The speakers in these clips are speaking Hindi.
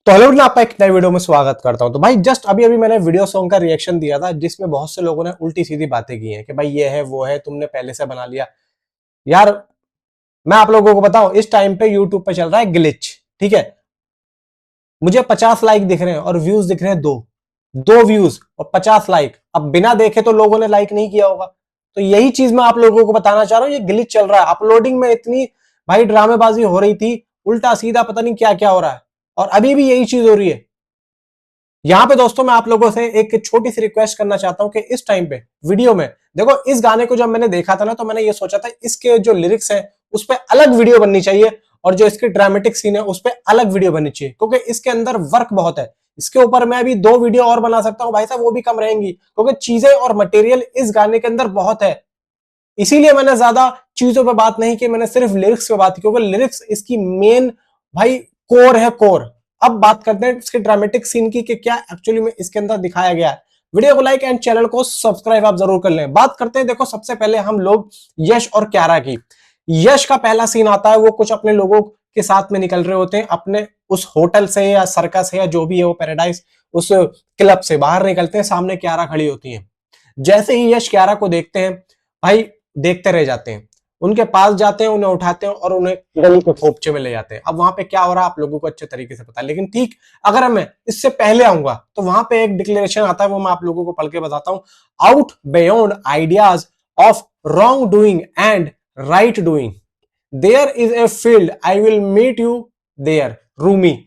तो हेलो ने आपका एक नए वीडियो में स्वागत करता हूं। तो भाई जस्ट अभी अभी मैंने वीडियो सॉन्ग का रिएक्शन दिया था जिसमें बहुत से लोगों ने उल्टी सीधी बातें की हैं कि भाई ये है वो है, तुमने पहले से बना लिया। यार मैं आप लोगों को बताऊं, इस टाइम पे यूट्यूब पे चल रहा है ग्लिच। ठीक है, मुझे 50 लाइक दिख रहे हैं और व्यूज दिख रहे हैं दो दो व्यूज और 50 लाइक। अब बिना देखे तो लोगों ने लाइक नहीं किया होगा। तो यही चीज मैं आप लोगों को बताना चाह रहा हूं, ये ग्लिच चल रहा है। अपलोडिंग में इतनी भाई ड्रामेबाजी हो रही थी, उल्टा सीधा पता नहीं क्या क्या हो रहा है, और अभी भी यही चीज हो रही है। यहां पे दोस्तों मैं आप लोगों से एक छोटी सी रिक्वेस्ट करना चाहता हूं कि इस टाइम पे वीडियो में देखो, इस गाने को जब मैंने देखा था ना तो मैंने ये सोचा था इसके जो लिरिक्स हैं उस पर अलग वीडियो बननी चाहिए, और जो इसकी ड्रामेटिक सीन है उस पर अलग वीडियो बननी चाहिए, क्योंकि इसके अंदर वर्क बहुत है। इसके ऊपर मैं अभी 2 वीडियो और बना सकता हूं भाई साहब, वो भी कम रहेंगी, क्योंकि चीजें और मटेरियल इस गाने के अंदर बहुत है। इसीलिए मैंने ज्यादा चीजों पे बात नहीं की, मैंने सिर्फ लिरिक्स पे बात की, क्योंकि लिरिक्स इसकी मेन भाई कोर है, कोर। अब बात करते हैं इसके ड्रामेटिक सीन की कि क्या एक्चुअली में इसके अंदर दिखाया गया है। वीडियो को लाइक एंड चैनल को सब्सक्राइब आप जरूर कर लें। बात करते हैं, देखो सबसे पहले हम लोग यश और क्यारा की। यश का पहला सीन आता है, वो कुछ अपने लोगों के साथ में निकल रहे होते हैं, अपने उस होटल से या सर्कस है या जो भी है वो पैराडाइज उस क्लब से बाहर निकलते हैं। सामने क्यारा खड़ी होती है। जैसे ही यश क्यारा को देखते हैं भाई, देखते रह जाते हैं, उनके पास जाते हैं, उन्हें उठाते हैं और उन्हें गली के खोपचे में ले जाते हैं। अब वहां पे क्या हो रहा है आप लोगों को अच्छे तरीके से पता है, लेकिन ठीक अगर मैं इससे पहले आऊंगा तो वहां पे एक डिक्लेरेशन आता है, वो मैं आप लोगों को पढ़ के बताता हूं। Out beyond ideas of wrong doing and right doing, there is a field, I will meet you there, Rumi.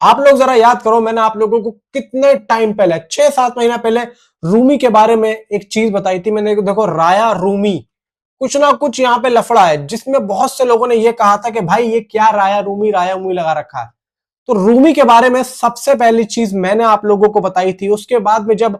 आप लोग जरा याद करो, मैंने आप लोगों को कितने टाइम पहले, 6-7 महीना पहले रूमी के बारे में एक चीज बताई थी मैंने। देखो राया रूमी, कुछ ना कुछ यहाँ पे लफड़ा है, जिसमें बहुत से लोगों ने ये कहा था कि भाई ये क्या राया रूमी लगा रखा है। तो रूमी के बारे में सबसे पहली चीज मैंने आप लोगों को बताई थी। उसके बाद में जब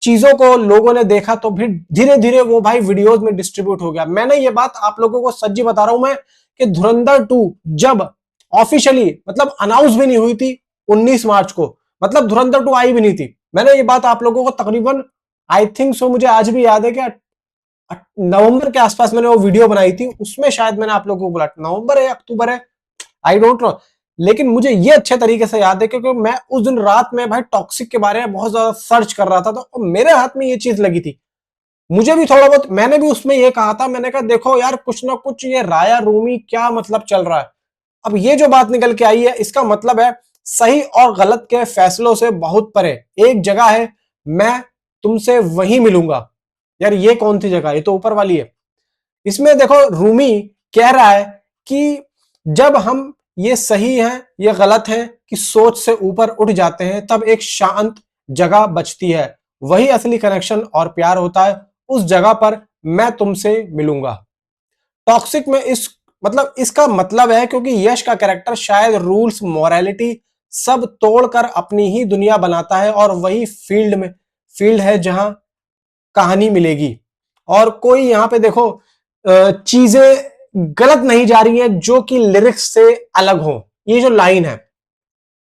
चीजों को लोगों ने देखा तो फिर धीरे धीरे वो भाई वीडियोस में डिस्ट्रीब्यूट हो गया। मैंने ये बात आप लोगों को सच्ची बता रहा हूं मैं, कि धुरंधर 2 जब ऑफिशियली मतलब अनाउंस भी नहीं हुई थी 19 मार्च को, मतलब धुरंधर 2 आई भी नहीं थी, मैंने ये बात आप लोगों को तकरीबन आई थिंक सो, मुझे आज भी याद है कि नवंबर के आसपास मैंने वो वीडियो बनाई थी। उसमें शायद मैंने आप लोगों को बोला, नवंबर है अक्टूबर है, आई डोंट नो, लेकिन मुझे ये अच्छे तरीके से याद है क्योंकि मैं उस दिन रात में भाई टॉक्सिक के बारे में बहुत ज्यादा सर्च कर रहा था, तो मेरे हाथ में ये चीज लगी थी। मुझे भी थोड़ा बहुत, मैंने भी उसमें ये कहा था, मैंने कहा देखो यार कुछ ना कुछ ये राया रूमी क्या मतलब चल रहा है। अब ये जो बात निकल के आई है, इसका मतलब है सही और गलत के फैसलों से बहुत परे एक जगह है, मैं तुमसे वहीं मिलूंगा। यार ये कौन सी जगह, ये तो ऊपर वाली है। इसमें देखो रूमी कह रहा है कि जब हम ये सही है ये गलत है कि सोच से ऊपर उठ जाते हैं, तब एक शांत जगह बचती है, वही असली कनेक्शन और प्यार होता है, उस जगह पर मैं तुमसे मिलूंगा। टॉक्सिक में इस मतलब इसका मतलब है, क्योंकि यश का कैरेक्टर शायद रूल्स मोरालिटी सब तोड़कर अपनी ही दुनिया बनाता है, और वही फील्ड है जहां कहानी मिलेगी। और कोई यहां पे देखो चीजें गलत नहीं जा रही हैं जो कि लिरिक्स से अलग हो। ये जो लाइन है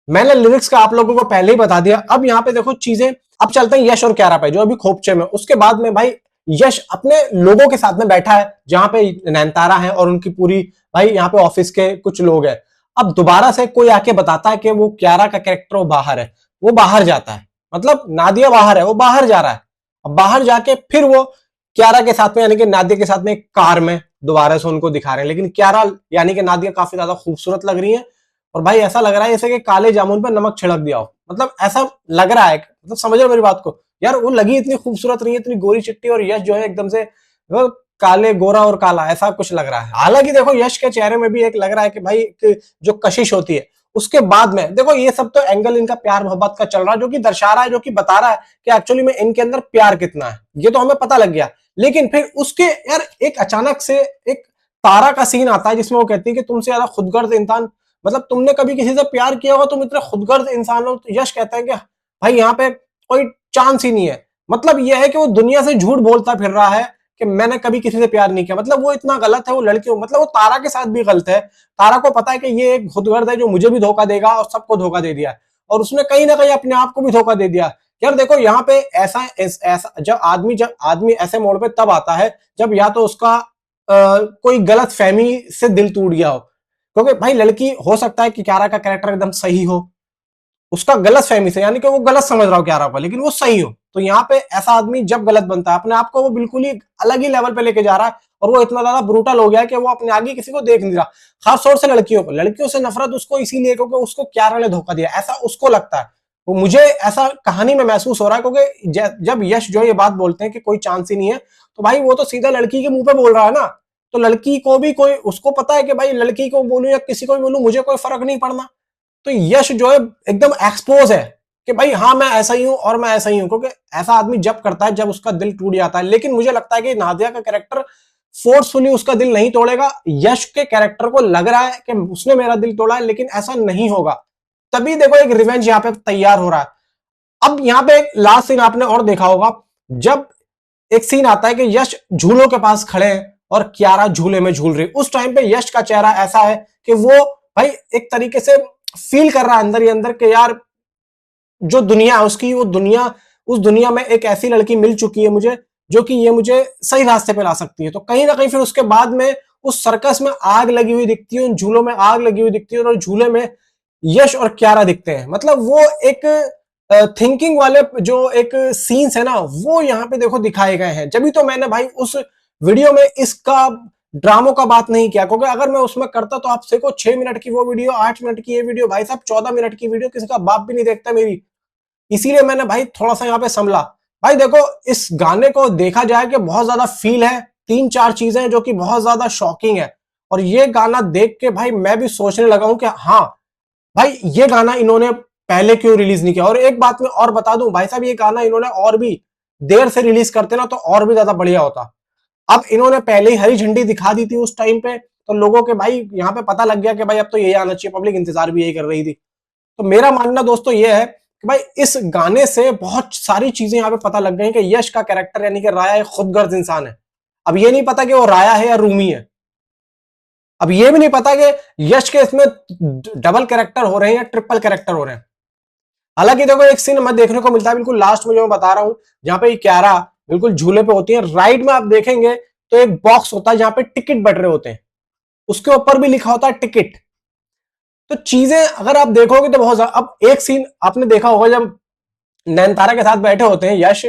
मैंने लिरिक्स का आप लोगों को पहले ही बता दिया। अब यहां पे देखो चीजें, अब चलते हैं यश और क्यारा पे जो अभी खोपचे में। उसके बाद में भाई यश अपने लोगों के साथ में बैठा है, जहां पे नैनतारा है और उनकी पूरी भाई यहाँ पे ऑफिस के कुछ लोग हैं। अब दोबारा से कोई आके बताता है कि वो क्यारा का कैरेक्टर वो बाहर है, वो बाहर जाता है, मतलब नादिया बाहर है, वो बाहर जा रहा है। अब बाहर जाके फिर वो क्यारा के साथ में यानी कि नादिया के साथ में कार में दोबारा से उनको दिखा रहे हैं, लेकिन क्यारा यानी कि नादिया काफी ज्यादा खूबसूरत लग रही है, और भाई ऐसा लग रहा है जैसे कि काले जामुन पे नमक छिड़क दिया हो, मतलब ऐसा लग रहा है। मतलब समझ रहे हो मेरी बात को यार, वो लगी इतनी खूबसूरत नहीं है, इतनी गोरी चिट्टी, और यश जो है एकदम से वो काले गोरा और काला ऐसा कुछ लग रहा है। हालांकि देखो यश के चेहरे में भी एक लग रहा है कि भाई जो कशिश होती है। उसके बाद में देखो ये सब तो एंगल इनका प्यार मोहब्बत का चल रहा है, जो कि दर्शा रहा है, जो कि बता रहा है कि एक्चुअली में इनके अंदर प्यार कितना है, ये तो हमें पता लग गया। लेकिन फिर उसके यार एक अचानक से एक तारा का सीन आता है जिसमें वो कहती है कि तुमसे ज्यादा खुदगर्ज इंसान, मतलब तुमने कभी किसी से प्यार किया होगा, तुम इतने खुदगर्ज इंसान हो। तो यश कहता है कि भाई यहाँ पे कोई चांस ही नहीं है। मतलब यह है कि वो दुनिया से झूठ बोलता फिर रहा है कि मैंने कभी किसी से प्यार नहीं किया, मतलब वो इतना गलत है वो लड़की, मतलब वो तारा के साथ भी गलत है। तारा को पता है कि ये एक खुदगर्ज है जो मुझे भी धोखा देगा और सबको धोखा दे दिया, और उसने कहीं ना कहीं अपने आप को भी धोखा दे दिया। यार देखो यहाँ पे ऐसा जब आदमी ऐसे मोड़ पे तब आता है जब या तो उसका कोई गलत फहमी से दिल टूट गया हो, क्योंकि भाई लड़की हो सकता है कि क्यारा का कैरेक्टर एकदम सही हो, उसका गलत फहमी से, यानी कि वो गलत समझ रहा हो क्या रहा होगा, लेकिन वो सही हो। तो यहाँ पे ऐसा आदमी जब गलत बनता है, अपने आप को वो बिल्कुल ही अलग ही लेवल पे लेके जा रहा है, और वो इतना ज्यादा ब्रूटल हो गया है कि वो अपने आगे किसी को देख नहीं रहा। खास तौर से लड़कियों को, लड़कियों से नफरत उसको इसीलिए क्योंकि उसको क्यारा ने धोखा दिया, ऐसा उसको लगता है। तो मुझे ऐसा कहानी में महसूस हो रहा है, क्योंकि जब यश जो ये बात बोलते हैं कि कोई चांस ही नहीं है, तो भाई वो तो सीधा लड़की के मुंह पे बोल रहा है ना। तो लड़की को भी कोई, उसको पता है कि भाई लड़की को बोलूं या किसी को भी बोलूं, मुझे कोई फर्क नहीं पड़ना। तो यश जो है एकदम एक्सपोज है कि भाई हाँ मैं ऐसा ही हूं और मैं ऐसा ही हूं, क्योंकि ऐसा आदमी जब करता है जब उसका दिल टूट जाता है। लेकिन मुझे लगता है कि नादिया का कैरेक्टर फोर्सफुली उसका दिल नहीं तोड़ेगा। यश के कैरेक्टर को लग रहा है कि उसने मेरा दिल तोड़ा है, लेकिन ऐसा नहीं होगा। तभी देखो एक रिवेंज यहां पे तैयार हो रहा है। अब यहां पे एक लास्ट सीन आपने और देखा होगा, जब एक सीन आता है कि यश झूलों के पास खड़े हैं और कियारा झूले में झूल रही। उस टाइम पे यश का चेहरा ऐसा है कि वो भाई एक तरीके से फील कर रहा है अंदर ही अंदर कि यार जो दुनिया है उसकी, वो दुनिया, उस दुनिया में एक ऐसी लड़की मिल चुकी है मुझे, जो कि ये मुझे सही रास्ते पे ला सकती है। तो कहीं ना कहीं फिर उसके बाद में उस सर्कस में आग लगी हुई दिखती है, उन झूलों में आग लगी हुई दिखती है, और झूले में यश और कियारा दिखते हैं। मतलब वो एक थिंकिंग वाले जो एक सीन्स है ना, वो यहाँ पे देखो दिखाए गए हैं। जब तो मैंने भाई उस वीडियो में इसका ड्रामों का बात नहीं किया, क्योंकि अगर मैं उसमें करता तो आपसे को 6 मिनट की वो वीडियो, 8 मिनट की ये वीडियो, भाई साहब 14 मिनट की वीडियो किसी का बाप भी नहीं देखता मेरी। इसीलिए मैंने भाई थोड़ा सा यहाँ पे संभला। भाई देखो इस गाने को देखा जाए कि बहुत ज्यादा फील है, 3-4 चीजें जो कि बहुत ज्यादा शॉकिंग है। और ये गाना देख के भाई मैं भी सोचने लगा हूं कि हाँ भाई ये गाना इन्होंने पहले क्यों रिलीज नहीं किया। और एक बात मैं और बता दूं भाई साहब, ये गाना इन्होंने और भी देर से रिलीज करते ना तो और भी ज्यादा बढ़िया होता। अब इन्होंने पहले ही हरी झंडी दिखा दी थी उस टाइम पे, तो लोगों के भाई यहाँ पे पता लग गया कि भाई अब तो यही आना चाहिए, पब्लिक इंतजार भी यही कर रही थी। तो मेरा मानना दोस्तों ये है कि भाई इस गाने से बहुत सारी चीजें यहाँ पे पता लग गई कि यश का कैरेक्टर यानी कि राया एक खुदगर्ज इंसान है। अब ये नहीं पता कि वो राया है या रूमी है। अब ये भी नहीं पता कि यश के इसमें डबल कैरेक्टर हो रहे हैं या ट्रिपल कैरेक्टर हो रहे हैं। हालांकि देखो एक सीन हमें देखने को मिलता है बिल्कुल लास्ट में जो मैं बता रहा हूं, जहां पे कियारा बिल्कुल झूले पे होती है, राइट में आप देखेंगे तो एक बॉक्स होता है जहां पे टिकट बट रहे होते हैं, उसके ऊपर भी लिखा होता है टिकट। तो चीजें अगर आप देखोगे तो बहुत ज्यादा। अब एक सीन आपने देखा होगा जब नैनतारा के साथ बैठे होते हैं यश,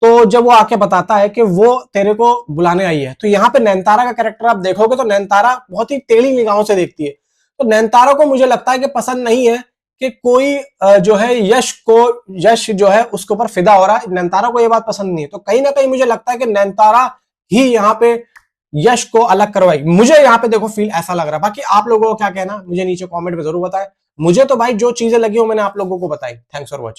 तो जब वो आके बताता है कि वो तेरे को बुलाने आई है, तो यहाँ पे नैनतारा का कैरेक्टर आप देखोगे तो नैनतारा बहुत ही टेढ़ी निगाहों से देखती है। तो नैनतारा को मुझे लगता है कि पसंद नहीं है कि कोई जो है यश जो है उसके ऊपर फिदा हो रहा है। नैनतारा को ये बात पसंद नहीं है। तो कहीं ना कहीं मुझे लगता है कि नैनतारा ही यहाँ पे यश को अलग करवाएगी। मुझे यहाँ पे देखो फील ऐसा लग रहा है। बाकी आप लोगों को क्या कहना मुझे नीचे कॉमेंट में जरूर बताएं। मुझे तो भाई जो चीजें लगी वो मैंने आप लोगों को बताई। Thanks for watching.